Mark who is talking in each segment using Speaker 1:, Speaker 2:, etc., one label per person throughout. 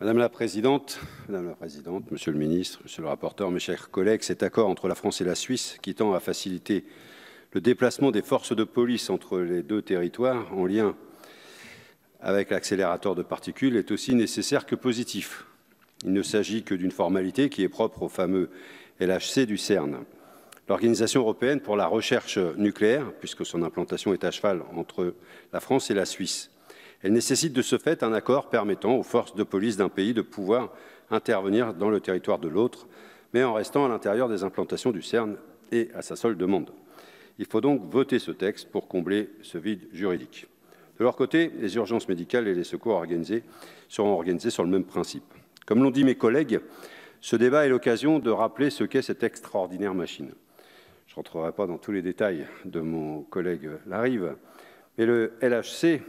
Speaker 1: Madame la Présidente, Monsieur le Ministre, Monsieur le rapporteur, mes chers collègues, cet accord entre la France et la Suisse qui tend à faciliter le déplacement des forces de police entre les deux territoires en lien avec l'accélérateur de particules est aussi nécessaire que positif. Il ne s'agit que d'une formalité qui est propre au fameux LHC du CERN. L'Organisation européenne pour la recherche nucléaire, puisque son implantation est à cheval entre la France et la Suisse. Elle nécessite de ce fait un accord permettant aux forces de police d'un pays de pouvoir intervenir dans le territoire de l'autre, mais en restant à l'intérieur des implantations du CERN et à sa seule demande. Il faut donc voter ce texte pour combler ce vide juridique. De leur côté, les urgences médicales et les secours seront organisés sur le même principe. Comme l'ont dit mes collègues, ce débat est l'occasion de rappeler ce qu'est cette extraordinaire machine. Je ne rentrerai pas dans tous les détails de mon collègue Larive, mais le LHC,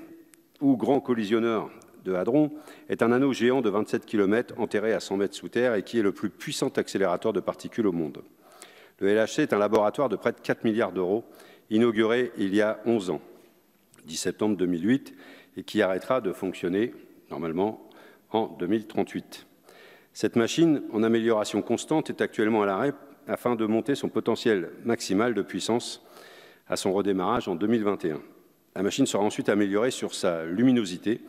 Speaker 1: ou grand collisionneur de hadrons, est un anneau géant de 27 km enterré à 100 mètres sous terre et qui est le plus puissant accélérateur de particules au monde. Le LHC est un laboratoire de près de 4 milliards d'euros, inauguré il y a 11 ans, 10 septembre 2008, et qui arrêtera de fonctionner normalement en 2038. Cette machine, en amélioration constante, est actuellement à l'arrêt afin de monter son potentiel maximal de puissance à son redémarrage en 2021. La machine sera ensuite améliorée sur sa luminosité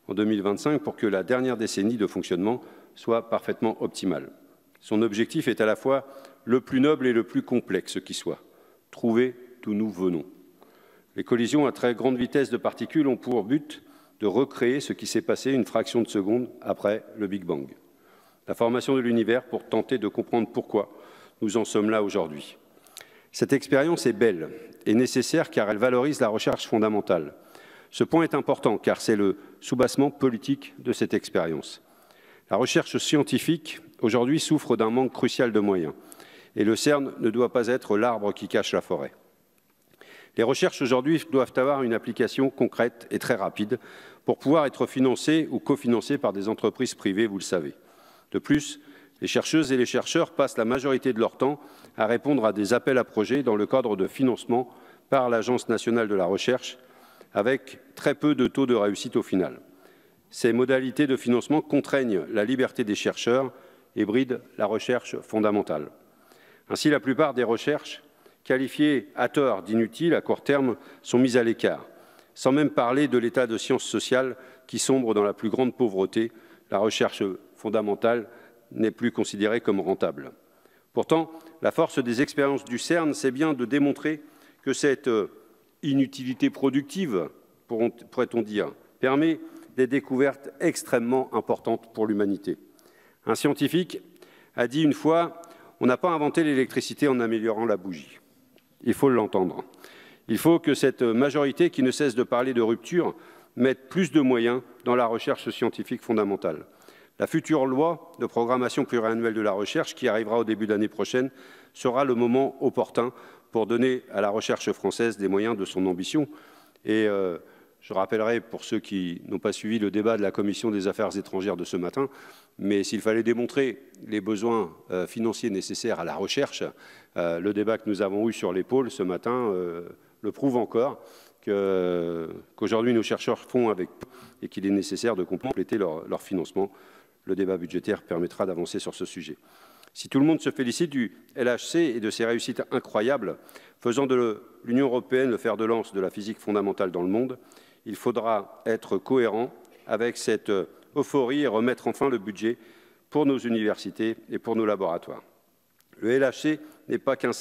Speaker 1: en 2025 pour que la dernière décennie de fonctionnement soit parfaitement optimale. Son objectif est à la fois le plus noble et le plus complexe qui soit, trouver d'où nous venons. Les collisions à très grande vitesse de particules ont pour but de recréer ce qui s'est passé une fraction de seconde après le Big Bang. La formation de l'univers pour tenter de comprendre pourquoi nous en sommes là aujourd'hui. Cette expérience est belle et nécessaire car elle valorise la recherche fondamentale. Ce point est important car c'est le soubassement politique de cette expérience. La recherche scientifique aujourd'hui souffre d'un manque crucial de moyens et le CERN ne doit pas être l'arbre qui cache la forêt. Les recherches aujourd'hui doivent avoir une application concrète et très rapide pour pouvoir être financées ou cofinancées par des entreprises privées, vous le savez. De plus, les chercheuses et les chercheurs passent la majorité de leur temps à répondre à des appels à projets dans le cadre de financement par l'Agence nationale de la recherche, avec très peu de taux de réussite au final. Ces modalités de financement contraignent la liberté des chercheurs et brident la recherche fondamentale. Ainsi, la plupart des recherches, qualifiées à tort d'inutiles à court terme, sont mises à l'écart, sans même parler de l'état de sciences sociales qui sombre dans la plus grande pauvreté. La recherche fondamentale n'est plus considérée comme rentable. Pourtant, la force des expériences du CERN, c'est bien de démontrer que cette inutilité productive, pourrait-on dire, permet des découvertes extrêmement importantes pour l'humanité. Un scientifique a dit une fois « On n'a pas inventé l'électricité en améliorant la bougie ». Il faut l'entendre. Il faut que cette majorité qui ne cesse de parler de rupture mette plus de moyens dans la recherche scientifique fondamentale. La future loi de programmation pluriannuelle de la recherche, qui arrivera au début d'année prochaine, sera le moment opportun pour donner à la recherche française des moyens de son ambition. Et je rappellerai, pour ceux qui n'ont pas suivi le débat de la Commission des affaires étrangères de ce matin, mais s'il fallait démontrer les besoins financiers nécessaires à la recherche, le débat que nous avons eu sur l'épaule ce matin le prouve encore, qu'aujourd'hui nos chercheurs font avec peu et qu'il est nécessaire de compléter leur financement. Le débat budgétaire permettra d'avancer sur ce sujet. Si tout le monde se félicite du LHC et de ses réussites incroyables, faisant de l'Union européenne le fer de lance de la physique fondamentale dans le monde, il faudra être cohérent avec cette euphorie et remettre enfin le budget pour nos universités et pour nos laboratoires. Le LHC n'est pas qu'un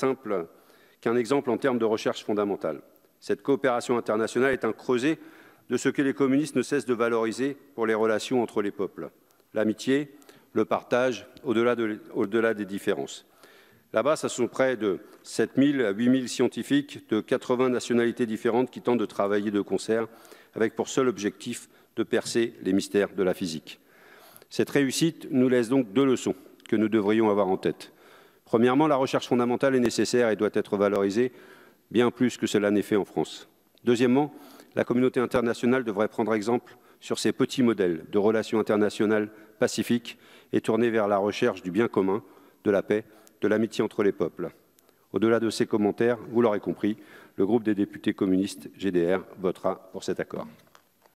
Speaker 1: exemple en termes de recherche fondamentale. Cette coopération internationale est un creuset de ce que les communistes ne cessent de valoriser pour les relations entre les peuples. L'amitié, le partage, au-delà des différences. Là-bas, ce sont près de 7 000 à 8 000 scientifiques de 80 nationalités différentes qui tentent de travailler de concert avec pour seul objectif de percer les mystères de la physique. Cette réussite nous laisse donc deux leçons que nous devrions avoir en tête. Premièrement, la recherche fondamentale est nécessaire et doit être valorisée bien plus que cela n'est fait en France. Deuxièmement, la communauté internationale devrait prendre exemple sur ces petits modèles de relations internationales pacifiques et tournées vers la recherche du bien commun, de la paix, de l'amitié entre les peuples. Au-delà de ces commentaires, vous l'aurez compris, le groupe des députés communistes GDR votera pour cet accord.